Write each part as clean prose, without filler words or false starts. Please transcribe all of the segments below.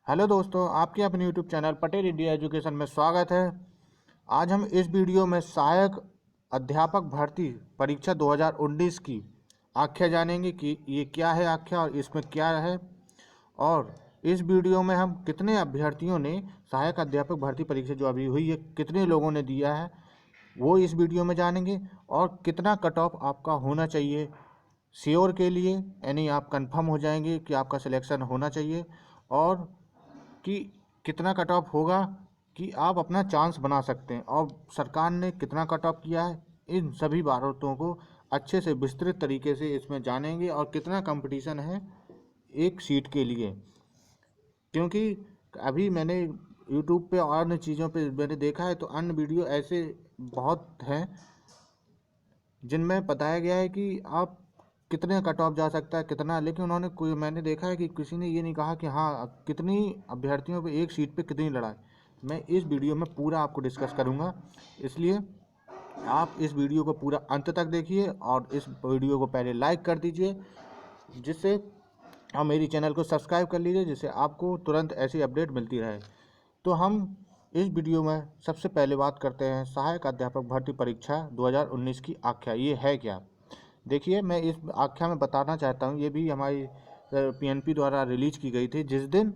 Hello दोस्तों, आपके अपने YouTube channel Patel India education में स्वागत है। आज हम इस वीडियो में सहायक अध्यापक भर्ती परीक्षा 2019 की आख्या जानेंगे कि ये क्या है आख्या और इसमें क्या है। और इस वीडियो में हम कितने अभ्यर्थियों ने सहायक अध्यापक भर्ती परीक्षा जो अभी हुई है कितने लोगों ने दिया है वो इस वीडियो में जानेंगे। और कितना कट ऑफ आपका होना चाहिए श्योर के लिए, यानी आप कंफर्म हो जाएंगे कि आपका सिलेक्शन होना चाहिए। और कि कितना कट ऑफ होगा कि आप अपना चांस बना सकते हैं और सरकार ने कितना कट ऑफ किया है, इन सभी बातों को अच्छे से विस्तृत तरीके से इसमें जानेंगे। और कितना कंपटीशन है एक सीट के लिए, क्योंकि अभी मैंने यूट्यूब पे और अन्य चीज़ों पे मैंने देखा है तो अन्य वीडियो ऐसे बहुत हैं जिनमें बताया गया है कि आप कितने कट ऑफ जा सकता है कितना, लेकिन उन्होंने कोई मैंने देखा है कि किसी ने ये नहीं कहा कि हाँ कितनी अभ्यर्थियों पे एक सीट पे कितनी लड़ाई। मैं इस वीडियो में पूरा आपको डिस्कस करूँगा, इसलिए आप इस वीडियो को पूरा अंत तक देखिए और इस वीडियो को पहले लाइक कर दीजिए, जिससे और मेरी चैनल को सब्सक्राइब कर लीजिए, जिससे आपको तुरंत ऐसी अपडेट मिलती रहे। तो हम इस वीडियो में सबसे पहले बात करते हैं सहायक अध्यापक भर्ती परीक्षा 2019 की आख्या। ये है क्या? देखिए, मैं इस आख्या में बताना चाहता हूँ, ये भी हमारी पीएनपी द्वारा रिलीज की गई थी जिस दिन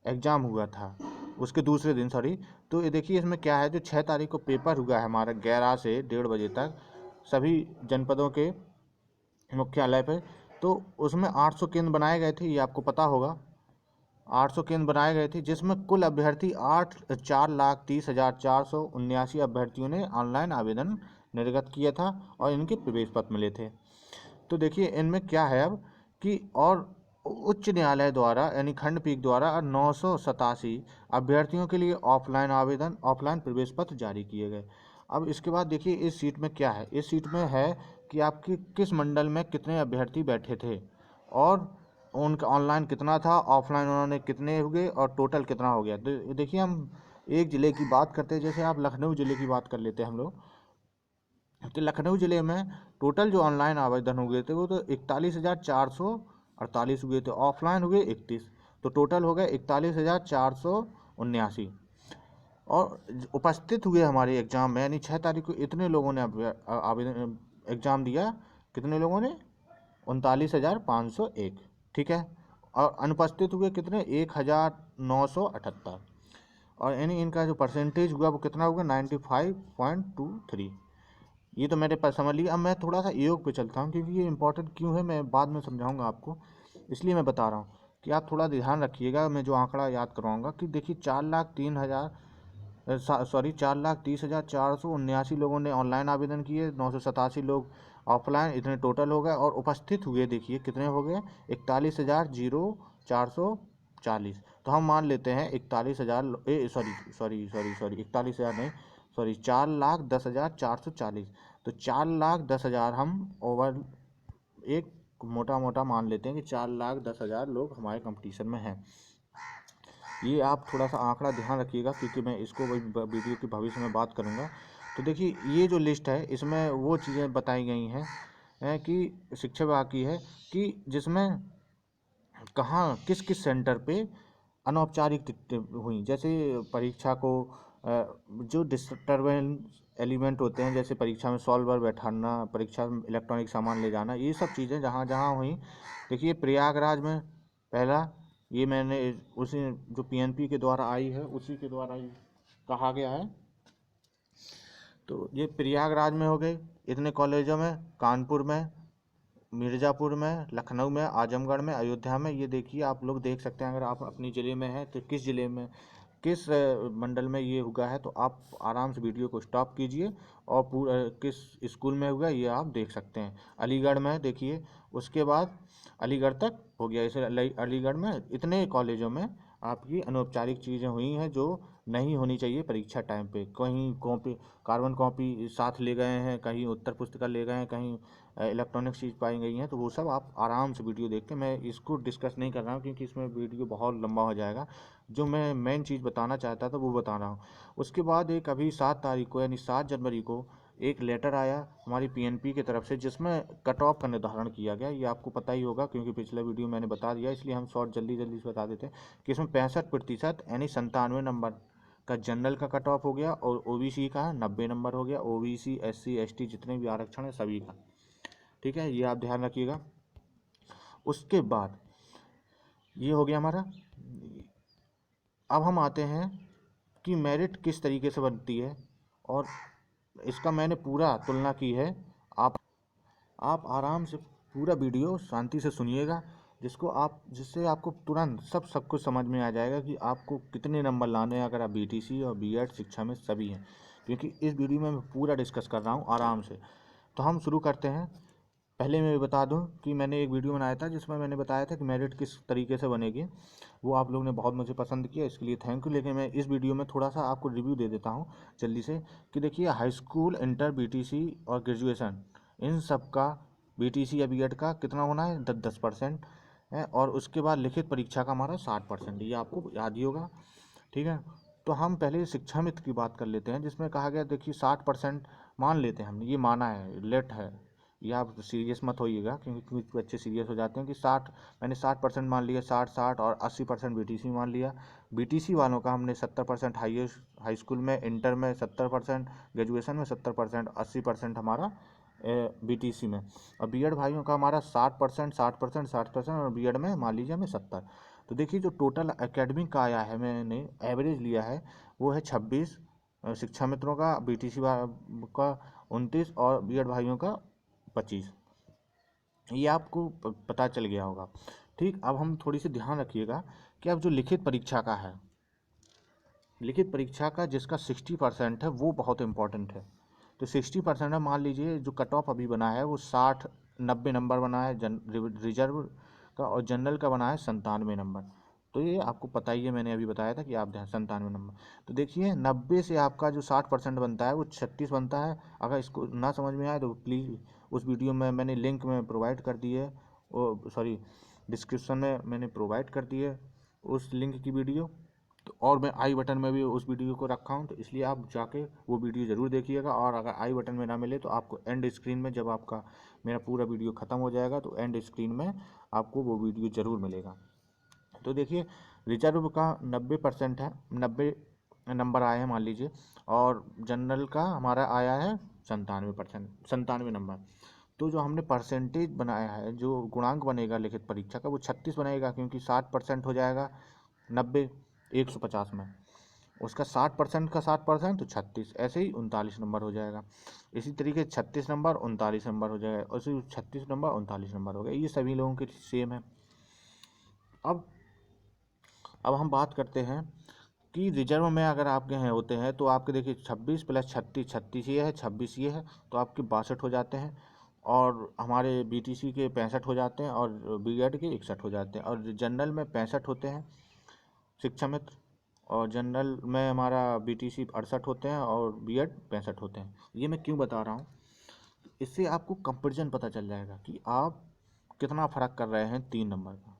एग्ज़ाम हुआ था, उसके दूसरे दिन सॉरी। तो ये देखिए इसमें क्या है, जो 6 तारीख को पेपर हुआ है हमारा 11 से 1:30 बजे तक सभी जनपदों के मुख्यालय पे। तो उसमें 800 केंद्र बनाए गए थे, ये आपको पता होगा। 800 केंद्र बनाए गए थे जिसमें कुल अभ्यर्थी 4,30,479 अभ्यर्थियों ने ऑनलाइन आवेदन निर्गत किया था और इनके प्रवेश पत्र मिले थे। तो देखिए इनमें क्या है अब कि और उच्च न्यायालय द्वारा यानी खंडपीठ द्वारा 987 अभ्यर्थियों के लिए ऑफलाइन प्रवेश पत्र जारी किए गए। अब इसके बाद देखिए इस सीट में क्या है, इस सीट में है कि आपकी किस मंडल में कितने अभ्यर्थी बैठे थे और उनका ऑनलाइन कितना था, ऑफलाइन उन्होंने कितने हुए और टोटल कितना हो गया। तो देखिए हम एक ज़िले की बात करते हैं, जैसे आप लखनऊ ज़िले की बात कर लेते हैं हम लोग। तो लखनऊ ज़िले में टोटल जो ऑनलाइन आवेदन हुए थे वो तो 41,448 हुए थे, ऑफलाइन हुए 31। तो टोटल हो गए 41,479। और उपस्थित हुए हमारे एग्ज़ाम में यानी 6 तारीख को इतने लोगों ने आवेदन एग्ज़ाम दिया। कितने लोगों ने? 39,501। ठीक है। और अनुपस्थित हुए कितने? 1,978। और यानी इनका जो परसेंटेज हुआ वो कितना होगा? 95.23। ये तो मेरे पास समझ लिया। अब मैं थोड़ा सा योग पे चलता हूँ क्योंकि ये इंपॉर्टेंट क्यों है मैं बाद में समझाऊंगा आपको, इसलिए मैं बता रहा हूँ कि आप थोड़ा ध्यान रखिएगा। मैं जो आंकड़ा याद करवाऊंगा कि देखिए 4,30,479 लोगों ने ऑनलाइन आवेदन किए, 987 लोग ऑफलाइन, इतने टोटल हो गए। और उपस्थित हुए देखिए कितने हो गए? 41,440। तो हम मान लेते हैं 41,000 सॉरी सॉरी सॉरी सॉरी 41,000 नहीं, सॉरी 4,10,440। तो 4,10,000 हम ओवर एक मोटा मोटा मान लेते हैं कि 4,10,000 लोग हमारे कंपटीशन में हैं। ये आप थोड़ा सा आंकड़ा ध्यान रखिएगा क्योंकि मैं इसको वीडियो के भविष्य में बात करूँगा। तो देखिए ये जो लिस्ट है इसमें वो चीज़ें बताई गई हैं कि शिक्षा विभाग की है कि जिसमें कहाँ किस किस सेंटर पे अनौपचारिक हुई। जैसे परीक्षा को जो डिस्टर्बेंस एलिमेंट होते हैं, जैसे परीक्षा में सॉल्वर बैठाना, परीक्षा में इलेक्ट्रॉनिक सामान ले जाना, ये सब चीज़ें जहाँ जहाँ हुई। देखिए प्रयागराज में पहला, ये मैंने उसी जो पीएनपी के द्वारा आई है उसी के द्वारा ही कहा गया है। तो ये प्रयागराज में हो गए इतने कॉलेजों में, कानपुर में, मिर्ज़ापुर में, लखनऊ में, आजमगढ़ में, अयोध्या में। ये देखिए आप लोग देख सकते हैं, अगर आप अपनी ज़िले में हैं तो किस ज़िले में किस मंडल में ये हुआ है तो आप आराम से वीडियो को स्टॉप कीजिए और पूरा किस स्कूल में हुआ ये आप देख सकते हैं। अलीगढ़ में देखिए, उसके बाद अलीगढ़ तक हो गया। इसे अलीगढ़ में इतने कॉलेजों में आपकी अनौपचारिक चीज़ें हुई हैं जो नहीं होनी चाहिए परीक्षा टाइम पे। कहीं कॉपी, कार्बन कॉपी साथ ले गए हैं, कहीं उत्तर पुस्तिका ले गए हैं, कहीं इलेक्ट्रॉनिक चीज़ पाई गई हैं। तो वो सब आप आराम से वीडियो देख के, मैं इसको डिस्कस नहीं कर रहा हूँ क्योंकि इसमें वीडियो बहुत लंबा हो जाएगा। जो मैं मेन चीज़ बताना चाहता था वो बता रहा हूँ। उसके बाद एक अभी 7 तारीख को यानी 7 जनवरी को एक लेटर आया हमारी पीएनपी की तरफ से जिसमें कट ऑफ का निर्धारण किया गया। ये आपको पता ही होगा क्योंकि पिछले वीडियो मैंने बता दिया, इसलिए हम शॉर्ट जल्दी जल्दी से बता देते हैं कि इसमें 65% यानी 97 नंबर का जनरल का कट ऑफ हो गया और ओबीसी का 90 नंबर हो गया। ओबीसी एससी एसटी जितने भी आरक्षण है सभी का, ठीक है, ये आप ध्यान रखिएगा। उसके बाद ये हो गया हमारा। अब हम आते हैं कि मेरिट किस तरीके से बनती है, और इसका मैंने पूरा तुलना की है। आप आराम से पूरा वीडियो शांति से सुनिएगा, जिससे आपको तुरंत सब कुछ समझ में आ जाएगा कि आपको कितने नंबर लाने हैं अगर आप बीटीसी और बीएड शिक्षा में सभी हैं, क्योंकि इस वीडियो में मैं पूरा डिस्कस कर रहा हूँ आराम से। तो हम शुरू करते हैं। पहले मैं बता दूं कि मैंने एक वीडियो बनाया था जिसमें मैंने बताया था कि मेरिट किस तरीके से बनेगी। वो आप लोगों ने बहुत मुझे पसंद किया, इसके लिए थैंक यू। लेकिन मैं इस वीडियो में थोड़ा सा आपको रिव्यू दे देता हूँ जल्दी से कि देखिए, हाई स्कूल, इंटर, बीटीसी और ग्रेजुएशन, इन सब का बीटीसी या बीएड का कितना होना है, 10% है। और उसके बाद लिखित परीक्षा का हमारा 60%, ये आपको याद ही होगा, ठीक है। तो हम पहले शिक्षा मित्र की बात कर लेते हैं जिसमें कहा गया, देखिए 60% मान लेते हैं, हमने ये माना है, लेट है, ये आप सीरियस मत होइएगा क्योंकि कुछ बच्चे सीरियस हो जाते हैं कि 60, मैंने 60% मान लिया, 60 और 80% बीटीसी मान लिया। बीटीसी वालों का हमने 70% हाई स्कूल में, इंटर में 70%, ग्रेजुएशन में 70%, 80% हमारा बीटीसी में। और बीएड भाइयों का हमारा 60%, 60%, 60% और बीएड में मान लीजिए हमें 70। तो देखिए जो टोटल एकेडमिक का आया है, मैंने एवरेज लिया है, वो है 26 शिक्षा मित्रों का, बीटीसी का 29 और बीएड भाइयों का 25। ये आपको पता चल गया होगा, ठीक। अब हम थोड़ी सी ध्यान रखिएगा कि अब जो लिखित परीक्षा का है, लिखित परीक्षा का जिसका 60% है वो बहुत इंपॉर्टेंट है। तो 60% है, मान लीजिए जो कट ऑफ अभी बना है वो 60-90 नंबर बना है रिजर्व का, और जनरल का बना है 97 नंबर। तो ये आपको पता ही है, मैंने अभी बताया था कि आप 97 नंबर। तो देखिए 90 से आपका जो 60% बनता है वो 36 बनता है। अगर इसको ना समझ में आए तो प्लीज़ उस वीडियो में मैंने लिंक में प्रोवाइड कर दी है, वो सॉरी डिस्क्रिप्शन में मैंने प्रोवाइड कर दी है उस लिंक की वीडियो। तो और मैं आई बटन में भी उस वीडियो को रखा हूँ, तो इसलिए आप जाके वो वीडियो ज़रूर देखिएगा। और अगर आई बटन में ना मिले तो आपको एंड स्क्रीन में, जब आपका मेरा पूरा वीडियो ख़त्म हो जाएगा तो एंड स्क्रीन में आपको वो वीडियो ज़रूर मिलेगा। तो देखिए रिजर्व का 90% है, 90 नंबर आए हैं मान लीजिए, और जनरल का हमारा आया है 97 नंबर। तो जो हमने परसेंटेज बनाया है, जो गुणांक बनेगा लिखित परीक्षा का, वो 36 बनेगा, क्योंकि 60% हो जाएगा 90 150 में, उसका 60% का 60% तो 36, ऐसे ही 39 नंबर हो जाएगा। इसी तरीके 36 नंबर 39 नंबर हो जाएगा, और 36 नंबर 39 नंबर हो गया। ये सभी लोगों के सेम है। अब हम बात करते हैं कि रिजर्व में अगर आपके यहाँ होते हैं तो आपके देखिए 26 + 36, 36 ये है, 26 ये है, तो आपके 62 हो जाते हैं। और हमारे बीटीसी के 65 हो जाते हैं, और बीएड के 61 हो जाते हैं। और जनरल में 65 होते हैं शिक्षा मित्र, और जनरल में हमारा बीटीसी 68 होते हैं और बीएड 65 होते हैं। ये मैं क्यों बता रहा हूँ, इससे आपको कंपेरिजन पता चल जाएगा कि आप कितना फ़र्क कर रहे हैं 3 नंबर का,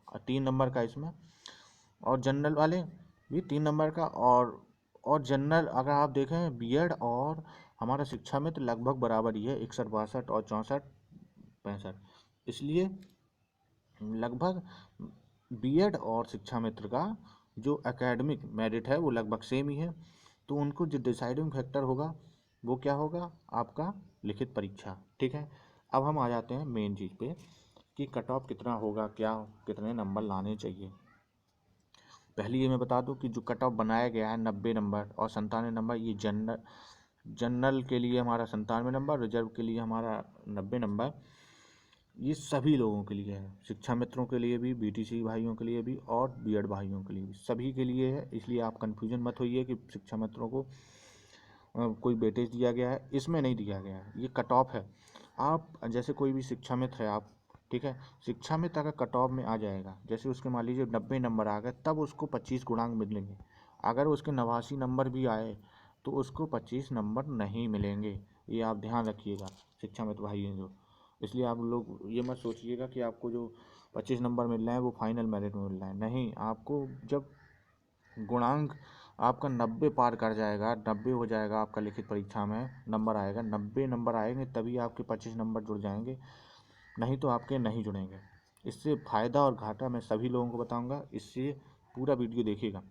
और 3 नंबर का इसमें, और जनरल वाले भी 3 नंबर का। और जनरल अगर आप देखें बीएड और हमारा शिक्षा मित्र लगभग बराबर ही है, 61 62 और 64 65। इसलिए लगभग बीएड और शिक्षा मित्र का जो एकेडमिक मेरिट है वो लगभग सेम ही है। तो उनको जो डिसाइडिंग फैक्टर होगा वो क्या होगा, आपका लिखित परीक्षा, ठीक है। अब हम आ जाते हैं मेन चीज़ पे कि कट ऑफ कितना होगा, क्या कितने नंबर लाने चाहिए। पहले ये मैं बता दूं कि जो कट ऑफ बनाया गया है 90 नंबर और 97 नंबर, ये जनरल के लिए हमारा 97 नंबर, रिजर्व के लिए हमारा 90 नंबर, ये सभी लोगों के लिए है, शिक्षा मित्रों के लिए भी, बीटीसी भाइयों के लिए भी और बीएड भाइयों के लिए भी, सभी के लिए है। इसलिए आप कन्फ्यूजन मत होइए कि शिक्षा मित्रों को कोई वेटेज दिया गया है, इसमें नहीं दिया गया है, ये कट ऑफ है। आप जैसे कोई भी शिक्षा मित्र है आप, ठीक है, शिक्षा मित्र अगर कट ऑफ में आ जाएगा, जैसे उसके मान लीजिए 90 नंबर आ गए, तब उसको 25 गुणांक मिलेंगे। अगर उसके 89 नंबर भी आए तो उसको 25 नंबर नहीं मिलेंगे। ये आप ध्यान रखिएगा शिक्षा मित्र भाई हैं जो। इसलिए आप लोग ये मत सोचिएगा कि आपको जो 25 नंबर मिल रहे हैं वो फाइनल मेरिट में मिल रहा है, नहीं। आपको जब गुणांक आपका 90 पार कर जाएगा, 90 हो जाएगा आपका लिखित परीक्षा में नंबर आएगा, 90 नंबर आएंगे तभी आपके 25 नंबर जुड़ जाएंगे, नहीं तो आपके नहीं जुड़ेंगे। इससे फ़ायदा और घाटा मैं सभी लोगों को बताऊंगा, इससे पूरा वीडियो देखिएगा।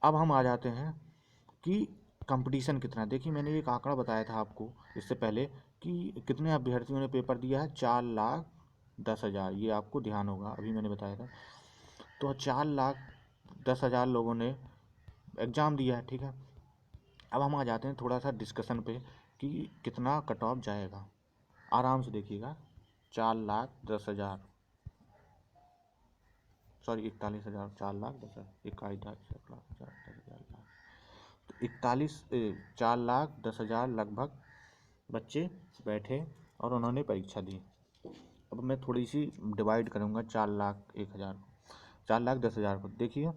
अब हम आ जाते हैं कि कंपटीशन कितना है। देखिए मैंने एक आंकड़ा बताया था आपको इससे पहले कि कितने अभ्यर्थियों ने पेपर दिया है, 4,10,000, ये आपको ध्यान होगा, अभी मैंने बताया था। तो 4,10,000 लोगों ने एग्ज़ाम दिया है, ठीक है। अब हम आ जाते हैं थोड़ा सा डिस्कशन पे कि कितना कट ऑफ जाएगा। आराम से देखिएगा, 4,10,000, सॉरी 41,000, 4,10,000, 41,10,000, तो 4,10,000 लगभग बच्चे बैठे और उन्होंने परीक्षा दी। अब मैं थोड़ी सी डिवाइड करूँगा 4,01,000 को, 4,10,000 को। देखिए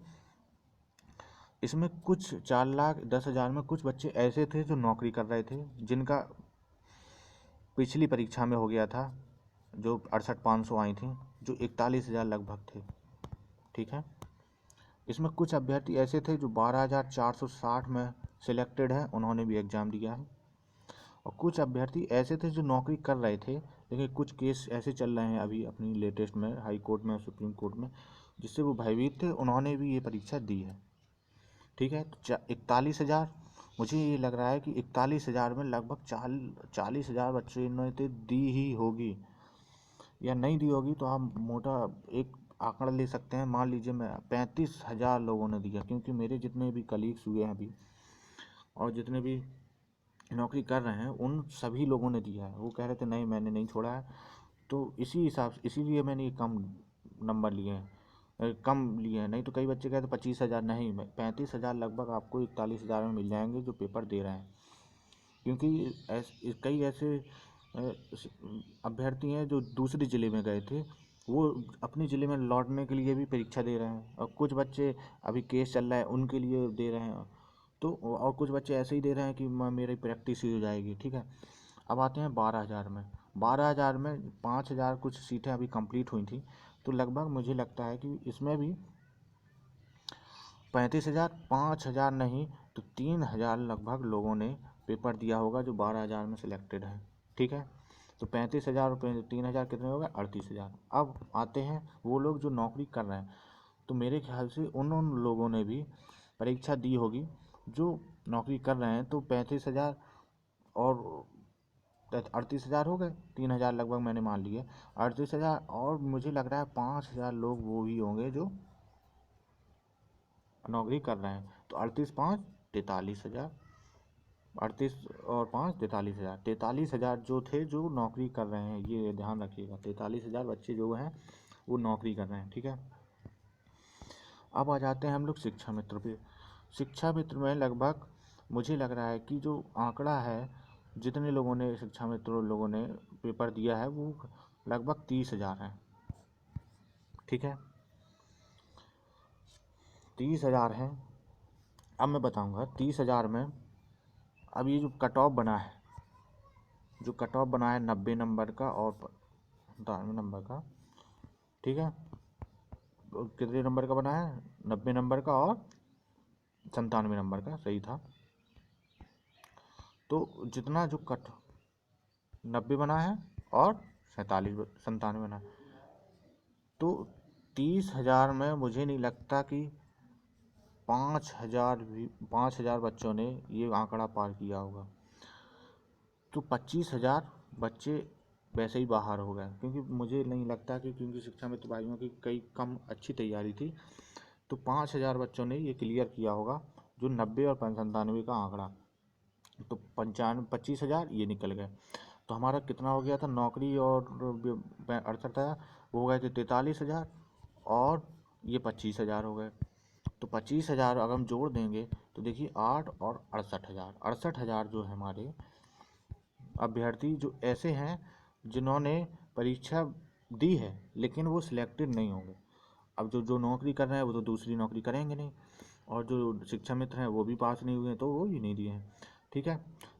इसमें कुछ 4,10,000 में कुछ बच्चे ऐसे थे जो नौकरी कर रहे थे, जिनका पिछली परीक्षा में हो गया था, जो 68,500 आई थी, जो 41,000 लगभग थे, ठीक है। इसमें कुछ अभ्यर्थी ऐसे थे जो 12,460 में सिलेक्टेड हैं, उन्होंने भी एग्ज़ाम दिया है। और कुछ अभ्यर्थी ऐसे थे जो नौकरी कर रहे थे, लेकिन कुछ केस ऐसे चल रहे हैं अभी अपनी लेटेस्ट में हाई कोर्ट में, सुप्रीम कोर्ट में, जिससे वो भयभीत थे, उन्होंने भी ये परीक्षा दी है, ठीक है। तो 41,000, मुझे ये लग रहा है कि 41,000 में लगभग 40,000 बच्चे ने तो दी ही होगी, या नहीं दी होगी तो हम मोटा एक आंकड़ा ले सकते हैं। मान लीजिए मैं 35,000 लोगों ने दिया, क्योंकि मेरे जितने भी कलीग्स हुए हैं अभी और जितने भी नौकरी कर रहे हैं उन सभी लोगों ने दिया है। वो कह रहे थे नहीं मैंने नहीं छोड़ा है, तो इसी हिसाब से इसीलिए मैंने ये कम नंबर लिए हैं, कम लिए हैं। नहीं तो कई बच्चे कहते 25,000, नहीं, 35,000 लगभग आपको 41,000 में मिल जाएंगे जो पेपर दे रहे हैं। क्योंकि कई ऐसे अभ्यर्थी हैं जो दूसरे ज़िले में गए थे, वो अपने ज़िले में लौटने के लिए भी परीक्षा दे रहे हैं, और कुछ बच्चे अभी केस चल रहा है उनके लिए दे रहे हैं, तो और कुछ बच्चे ऐसे ही दे रहे हैं कि मेरी प्रैक्टिस ही हो जाएगी, ठीक है। अब आते हैं 12,000 में। 12,000 में 5,000 कुछ सीटें अभी कंप्लीट हुई थी, तो लगभग मुझे लगता है कि इसमें भी 35,000, 5,000 नहीं तो 3,000 लगभग लोगों ने पेपर दिया होगा जो 12,000 में सिलेक्टेड है, ठीक है। तो 35,000 रुपये 3,000 कितने हो गए, 38,000। अब आते हैं वो लोग जो नौकरी कर रहे हैं, तो मेरे ख्याल से उन लोगों ने भी परीक्षा दी होगी जो नौकरी कर रहे हैं। तो 35,000 और 38,000 हो गए, 3,000 लगभग मैंने मान लिए, 38,000, और मुझे लग रहा है 5,000 लोग वो भी होंगे जो नौकरी कर रहे हैं। तो 38, 5, 43,000, 38 और 5, 43,000, 43,000 जो थे जो नौकरी कर रहे हैं, ये ध्यान रखिएगा, 43,000 बच्चे जो हैं वो नौकरी कर रहे हैं, ठीक है। अब आ जाते हैं हम लोग शिक्षा मित्र पे। शिक्षा मित्र में लगभग मुझे लग रहा है कि जो आंकड़ा है, जितने लोगों ने शिक्षा मित्र लोगों ने पेपर दिया है वो लगभग 30,000 है, ठीक है, 30,000 हैं। अब मैं बताऊंगा 30,000 में अब ये जो कट ऑफ बना है, जो कट ऑफ बना है 90 नंबर का और 95 नंबर का, ठीक है, कितने नंबर का बना है, 90 नंबर का और 97 नंबर का, सही था। तो जितना जो कट 90 बना है और 97 बना है, तो 30,000 में मुझे नहीं लगता कि 5,000 बच्चों ने ये आंकड़ा पार किया होगा। तो 25,000 बच्चे वैसे ही बाहर हो गए, क्योंकि मुझे नहीं लगता कि, क्योंकि शिक्षा मित्र भाइयों की कई कम अच्छी तैयारी थी, तो 5,000 बच्चों ने ये क्लियर किया होगा जो 90 और 97 का आंकड़ा। तो 25,000 ये निकल गए। तो हमारा कितना हो गया था नौकरी और 68,000, वो हो गए थे 43,000, और ये 25,000 हो गए। तो 25,000 अगर हम जोड़ देंगे तो देखिए 8 और 68,000, 68,000 जो है हमारे अभ्यर्थी जो ऐसे हैं जिन्होंने परीक्षा दी है लेकिन वो सिलेक्टेड नहीं होंगे। अब जो जो नौकरी कर रहे हैं वो तो दूसरी नौकरी करेंगे नहीं, और जो शिक्षा मित्र हैं वो भी पास नहीं हुए हैं तो वो भी नहीं दिए हैं, ठीक है।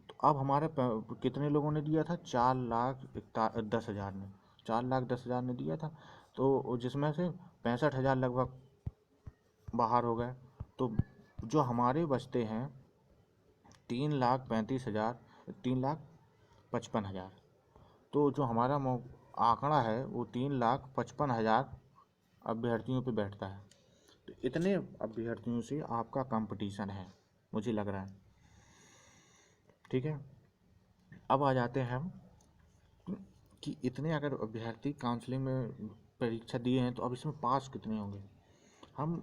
तो अब हमारे कितने लोगों ने दिया था, 4,10,000 ने, 4,10,000 ने दिया था, तो जिसमें से 65,000 लगभग बाहर हो गए। तो जो हमारे बचते हैं 3,35,000, 3,55,000। तो जो हमारा आंकड़ा है वो 3,55,000 अभ्यर्थियों पे बैठता है। तो इतने अभ्यर्थियों से आपका कंपटीशन है, मुझे लग रहा है। ठीक है, अब आ जाते हैं हम कि इतने अगर अभ्यर्थी काउंसलिंग में परीक्षा दिए हैं तो अब इसमें पास कितने होंगे। हम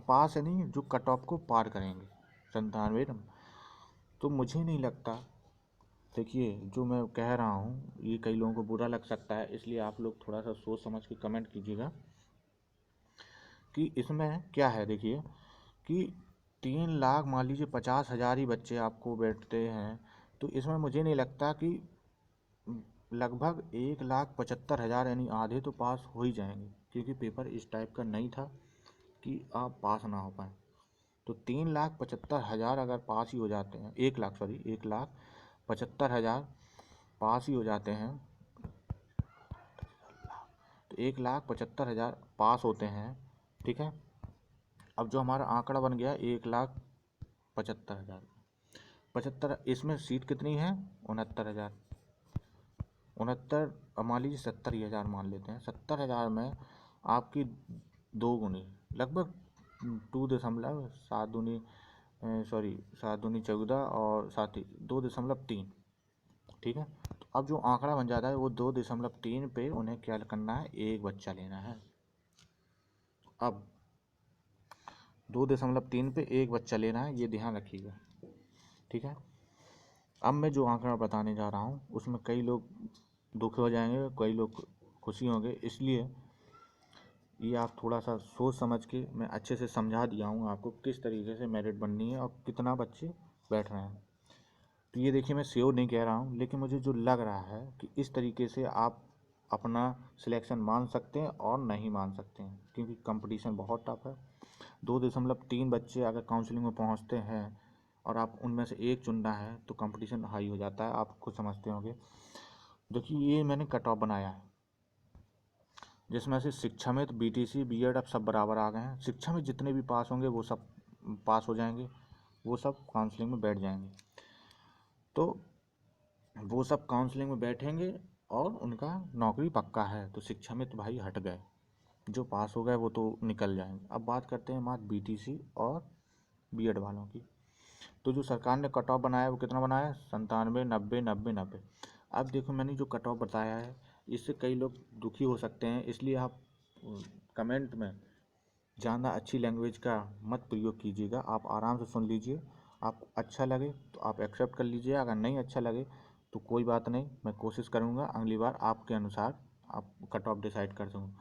पास है नहीं, जो कट ऑफ को पार करेंगे 97 नंबर। तो मुझे नहीं लगता, देखिए जो मैं कह रहा हूँ ये कई लोगों को बुरा लग सकता है, इसलिए आप लोग थोड़ा सा सोच समझ के कमेंट कीजिएगा कि इसमें क्या है। देखिए कि 3 लाख, मान लीजिए 50,000 ही बच्चे आपको बैठते हैं, तो इसमें मुझे नहीं लगता कि लगभग 1,75,000 यानी आधे तो पास हो ही जाएंगे, क्योंकि पेपर इस टाइप का नहीं था कि आप पास ना हो पाए। तो 3,75,000 अगर पास ही हो जाते हैं, 1,75,000 पास ही हो जाते हैं, तो 1,75,000 पास होते हैं। ठीक है, अब जो हमारा आंकड़ा बन गया 1,75,000, 75, इसमें सीट कितनी है 69,000, 69, अब मान लीजिए 70,000 मान लेते हैं। 70,000 में आपकी दो गुनी, लगभग 2.7 दूनी, सॉरी 7 दूनी 14 और 7 ही 2.3। ठीक है, तो अब जो आंकड़ा बन जाता है वो 2.3 पे उन्हें क्या करना है, एक बच्चा लेना है। अब 2.3 पे एक बच्चा लेना है, ये ध्यान रखिएगा। ठीक है, अब मैं जो आंकड़ा बताने जा रहा हूँ उसमें कई लोग दुखी हो जाएंगे, कई लोग खुशी होंगे, इसलिए ये आप थोड़ा सा सोच समझ के, मैं अच्छे से समझा दिया हूँ आपको किस तरीके से मेरिट बननी है और कितना बच्चे बैठ रहे हैं। तो ये देखिए मैं श्योर नहीं कह रहा हूँ, लेकिन मुझे जो लग रहा है कि इस तरीके से आप अपना सिलेक्शन मान सकते हैं और नहीं मान सकते हैं, क्योंकि कंपटीशन बहुत टफ है। 2.3 बच्चे अगर काउंसलिंग में पहुँचते हैं और आप उनमें से एक चुनना है तो कंपटीशन हाई हो जाता है, आप खुद समझते होंगे। देखिए ये मैंने कट ऑफ बनाया है, जिसमें से शिक्षा में तो बीटीसी बीएड अब सब बराबर आ गए हैं। शिक्षा में जितने भी पास होंगे वो सब पास हो जाएंगे, वो सब काउंसलिंग में बैठ जाएंगे। तो वो सब काउंसलिंग में बैठेंगे और उनका नौकरी पक्का है। तो शिक्षा में तो भाई हट गए, जो पास हो गए वो तो निकल जाएंगे। अब बात करते हैं मात्र बीटीसी और बीएड वालों की। तो जो सरकार ने कट ऑफ बनाया वो कितना बनाया, 97, 90, 90, 90। अब देखो मैंने जो कट ऑफ बताया है इससे कई लोग दुखी हो सकते हैं, इसलिए आप कमेंट में ज़्यादा अच्छी लैंग्वेज का मत प्रयोग कीजिएगा। आप आराम से सुन लीजिए, आपको अच्छा लगे तो आप एक्सेप्ट कर लीजिए, अगर नहीं अच्छा लगे तो कोई बात नहीं, मैं कोशिश करूँगा अगली बार आपके अनुसार आप कट ऑफ डिसाइड कर सकूँ।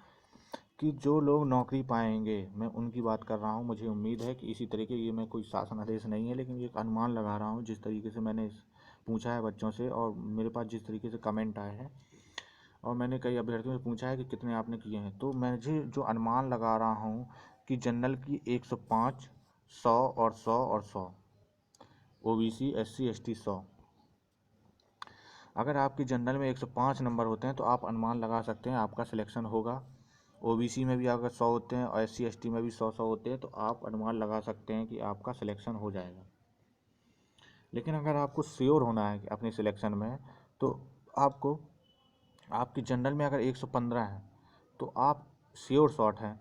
कि जो लोग नौकरी पाएंगे, मैं उनकी बात कर रहा हूँ, मुझे उम्मीद है कि इसी तरीके, ये मैं कोई शासन आदेश नहीं है, लेकिन ये एक अनुमान लगा रहा हूँ जिस तरीके से मैंने पूछा है बच्चों से और मेरे पास जिस तरीके से कमेंट आए हैं, और मैंने कई अभ्यर्थियों से पूछा है कि कितने आपने किए हैं। तो मुझे जो अनुमान लगा रहा हूँ कि जनरल की 105, 100 और 100 और 100, ओबीसी एससी एसटी 100। अगर आपकी जनरल में 105 नंबर होते हैं तो आप अनुमान लगा सकते हैं आपका सिलेक्शन होगा। ओबीसी में भी अगर 100 होते हैं और एससी एसटी में भी 100 होते हैं तो आप अनुमान लगा सकते हैं कि आपका सिलेक्शन हो जाएगा। लेकिन अगर आपको श्योर होना है कि अपने सिलेक्शन में, तो आपको, आपकी जनरल में अगर 115 है तो आप श्योर शॉट हैं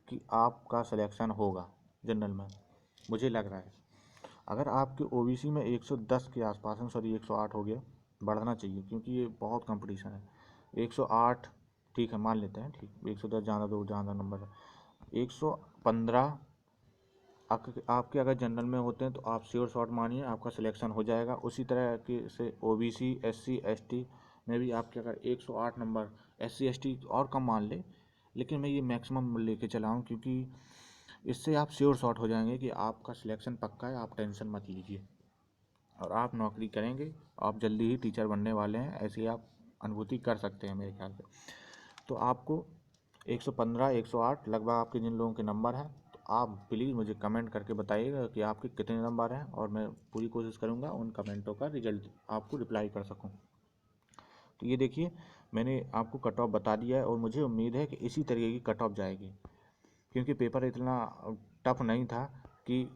कि आपका सिलेक्शन होगा जनरल में, मुझे लग रहा है। अगर आपके ओबीसी में 110 के आसपास है, सॉरी 108 हो गया, बढ़ना चाहिए क्योंकि ये बहुत कंपटीशन है। 108 ठीक है, मान लेते हैं, ठीक, 110 ज़्यादा, दो ज़्यादा नंबर है। 115 आपके अगर जनरल में होते हैं तो आप श्योर शॉट मानिए आपका सिलेक्शन हो जाएगा। उसी तरह के से ओबीसी एससी एसटी में भी आपके अगर 108 नंबर, एससी एसटी और कम मान ले, लेकिन मैं ये मैक्सिमम लेके चला हूँ क्योंकि इससे आप श्योर शॉट हो जाएंगे कि आपका सिलेक्शन पक्का है, आप टेंशन मत लीजिए और आप नौकरी करेंगे। आप जल्दी ही टीचर बनने वाले हैं, ऐसी आप अनुभूति कर सकते हैं मेरे ख्याल से। तो आपको 115, 108 लगभग आपके जिन लोगों के नंबर हैं, तो आप प्लीज़ मुझे कमेंट करके बताइएगा कि आपके कितने नंबर हैं और मैं पूरी कोशिश करूँगा उन कमेंटों का रिजल्ट आपको रिप्लाई कर सकूँ। तो ये देखिए मैंने आपको कट ऑफ बता दिया है और मुझे उम्मीद है कि इसी तरीके की कट ऑफ जाएगी, क्योंकि पेपर इतना टफ नहीं था कि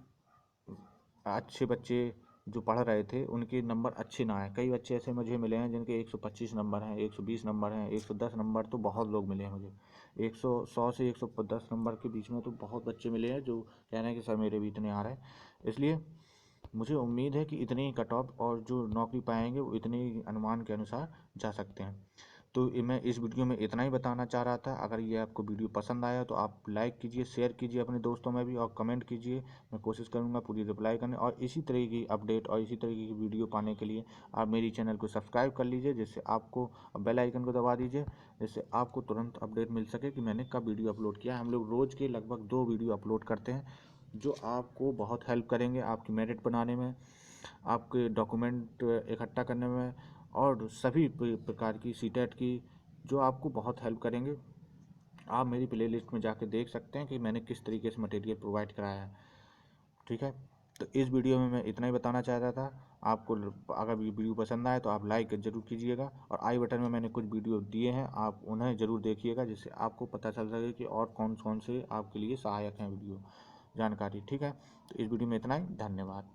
अच्छे बच्चे जो पढ़ रहे थे उनके नंबर अच्छे ना आए। कई बच्चे ऐसे मुझे मिले हैं जिनके 125 नंबर हैं, 120 नंबर हैं, 110 नंबर, तो बहुत लोग मिले हैं मुझे। 100 से 110 नंबर के बीच में तो बहुत बच्चे मिले हैं जो कह रहे हैं कि सर मेरे भी इतने आ रहे हैं। इसलिए मुझे उम्मीद है कि इतने ही कट ऑफ और जो नौकरी पाएंगे वो इतने ही अनुमान के अनुसार जा सकते हैं। तो मैं इस वीडियो में इतना ही बताना चाह रहा था। अगर ये आपको वीडियो पसंद आया तो आप लाइक कीजिए, शेयर कीजिए अपने दोस्तों में भी, और कमेंट कीजिए। मैं कोशिश करूँगा पूरी रिप्लाई करने, और इसी तरह की अपडेट और इसी तरीके की वीडियो पाने के लिए आप मेरी चैनल को सब्सक्राइब कर लीजिए, जिससे आपको बेल आइकन को दबा दीजिए, जिससे आपको तुरंत अपडेट मिल सके कि मैंने कब वीडियो अपलोड किया है। हम लोग रोज़ के लगभग 2 वीडियो अपलोड करते हैं जो आपको बहुत हेल्प करेंगे आपकी मेरिट बनाने में, आपके डॉक्यूमेंट इकट्ठा करने में, और सभी प्रकार की सीटेट की, जो आपको बहुत हेल्प करेंगे। आप मेरी प्लेलिस्ट में जाके देख सकते हैं कि मैंने किस तरीके से मटेरियल प्रोवाइड कराया है। ठीक है, तो इस वीडियो में मैं इतना ही बताना चाहता था। आपको अगर वीडियो पसंद आए तो आप लाइक ज़रूर कीजिएगा, और आई बटन में मैंने कुछ वीडियो दिए हैं, आप उन्हें ज़रूर देखिएगा, जिससे आपको पता चल सके कि और कौन कौन से आपके लिए सहायक हैं वीडियो जानकारी। ठीक है, तो इस वीडियो में इतना ही। धन्यवाद।